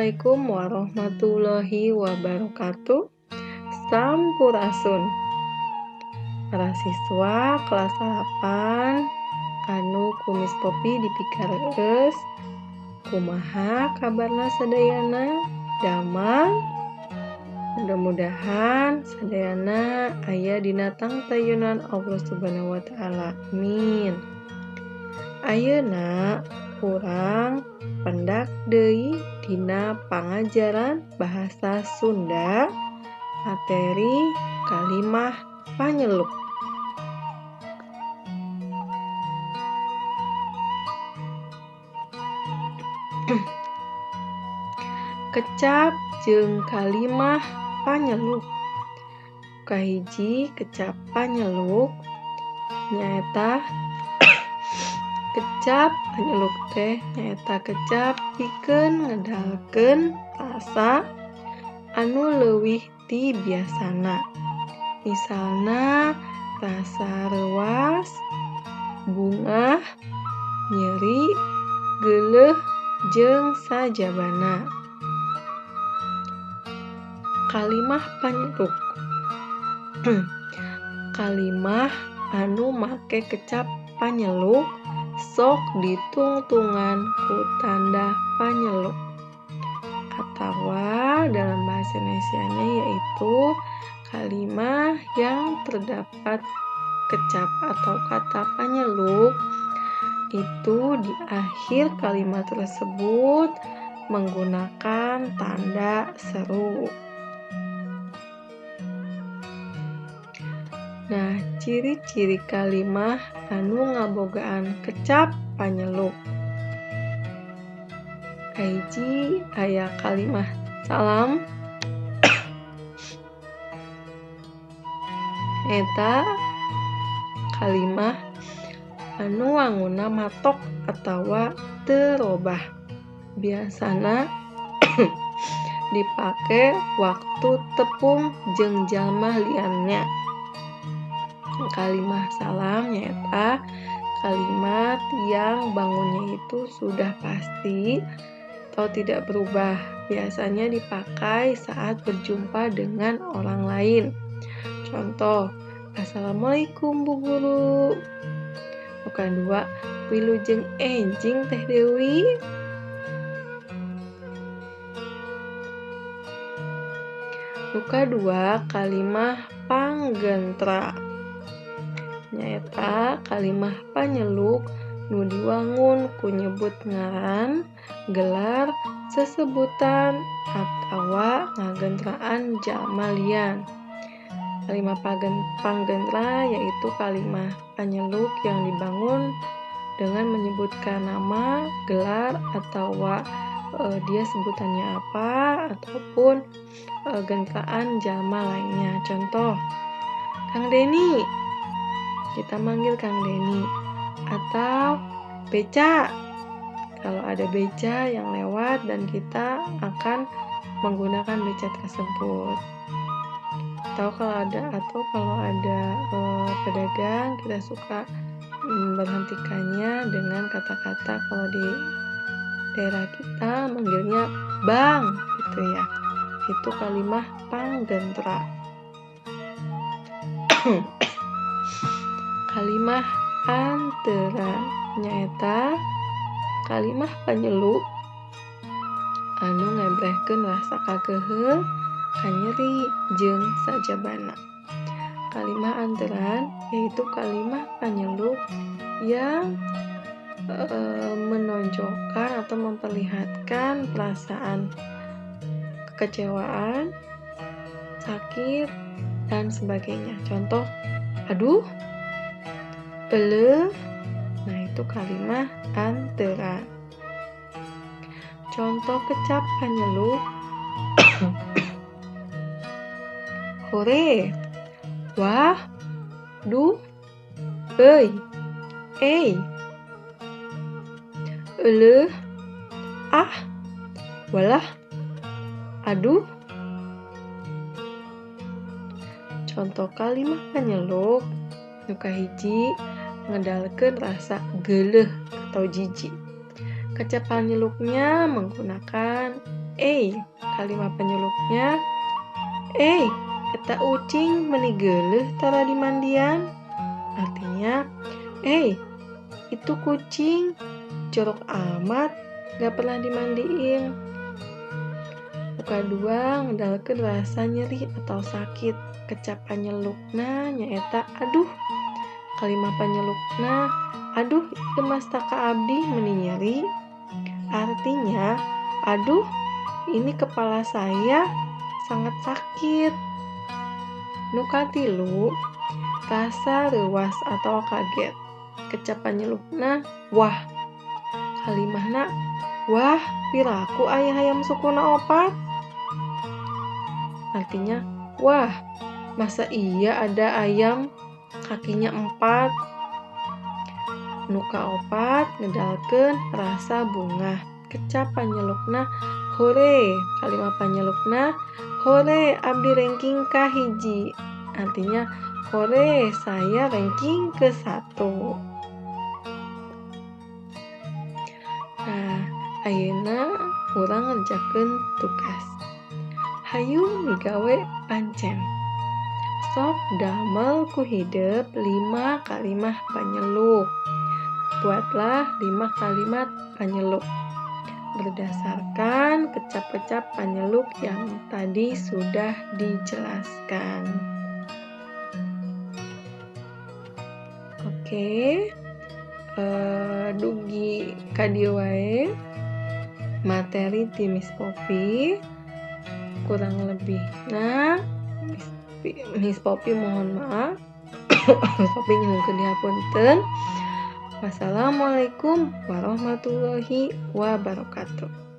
Assalamualaikum warahmatullahi wabarakatuh. Sampurasun. Para siswa kelas 8 anu kumis popi dipikareus kumaha kabarna sadayana damang. Mudah-mudahan sadayana aya dina tangtayunan Allah Subhanahu wa taala. Amin. Ayeuna urang pendak deui dina pangajaran bahasa Sunda materi kalimah panyeluk. Kecap jeung kalimah panyeluk. Kahiji kecap panyeluk nyaeta kecap panyeluk teh nyaeta kecap pikeun ngedalkeun rasa anu leuwih ti biasana. Misalna rasa reuas, bungah, nyeri, geuleuh jeung sajabana. Kalimah panyeluk. Kalimah anu make kecap panyeluk sok ditungtungan ku tanda panyeluk. Atawa dalam bahasa Indonesianya yaitu kalimah yang terdapat kecap atau kata panyeluk itu di akhir kalimat tersebut menggunakan tanda seru. Nah, ciri-ciri kalimah anu ngabogaan kecap panyeluk. Kahiji aya kalimah salam. Eta kalimah anu wangunna matok atawa teu robah. Biasana dipake waktu tepung jeung jalma liannya. Kalimah salam nyaeta kalimat yang bangunnya itu sudah pasti atau tidak berubah. Biasanya dipakai saat berjumpa dengan orang lain. Contoh, Assalamualaikum Bu Guru. Bukan dua, wilujeng enjing Teh Dewi. Nuka dua, kalimah panggentra. Nyaeta kalimah panyeluk nu diwangun ku nyebut ngaran, gelar, sesebutan, atawa ngagentraan jalma lian. Kalimah panggentra yaitu kalimah panyeluk yang dibangun dengan menyebutkan nama, gelar, atawa dia sebutannya apa, ataupun gentraan jalma lainnya. Contoh, Kang Deni. Kita manggil Kang Deni. Atau beca. Kalau ada beca yang lewat dan kita akan menggunakan beca tersebut. Atau kalau ada pedagang, kita suka berhentikannya dengan kata-kata kalau di daerah kita manggilnya bang gitu ya. Itu kalimah panggentra. Kalimah antera nyaeta kalimah panyeluk anu ngebrehkeun rasa kageheul, kanyeri jeung sajabana. Kalimah anteran yaitu kalimah panyeluk yang menonjolkan atau memperlihatkan perasaan kekecewaan, sakit, dan sebagainya. Contoh, aduh, eleuh. Nah, itu kalimah antera. Contoh kecap panyeluk. Hore, wah, duh, euy, ei, eleuh, ah, walah, aduh. Contoh kalimah panyeluk nu kahiji ngedalkeun rasa geuleuh atau jijik. Kecap panyeluknya menggunakan Kalimat penyeluknya, eta ucing meuni geuleuh tara di mandian. Artinya, itu kucing jorok amat gak pernah dimandiin. Nu kadua ngedalkeun rasa nyeri atau sakit. Kecap panyelukna nyaeta aduh. Kalimat panyelukna, aduh ieu mas taka abdi meuni nyeri. Artinya, aduh ini kepala saya sangat sakit. Nu katilu, rasa reuas atau kaget. Kecap panyelukna, wah. Kalimahna, wah piraku aya hayam sukuna opat. Artinya, wah masa iya ada ayam kakinya 4. Nu kaopat ngedalkeun rasa bungah. Kecap panyelukna, hore. Kalimat panyelukna, hore abdi ranking kahiji. Artinya, hore saya ranking ke-1. Nah, ayeuna urang ngerjakeun tugas. Hayu migawe pancen. Sok damel ku hideuk 5 kalimat panyeluk. Buatlah 5 kalimat panyeluk berdasarkan kecap-kecap panyeluk yang tadi sudah dijelaskan. Oke, dugi kadieu wae materi ti Miss Poppy. Kurang lebihna Miss Poppy mohon maaf. Miss Poppy nyuhunkeun dihapunten. Wassalamualaikum warahmatullahi wabarakatuh.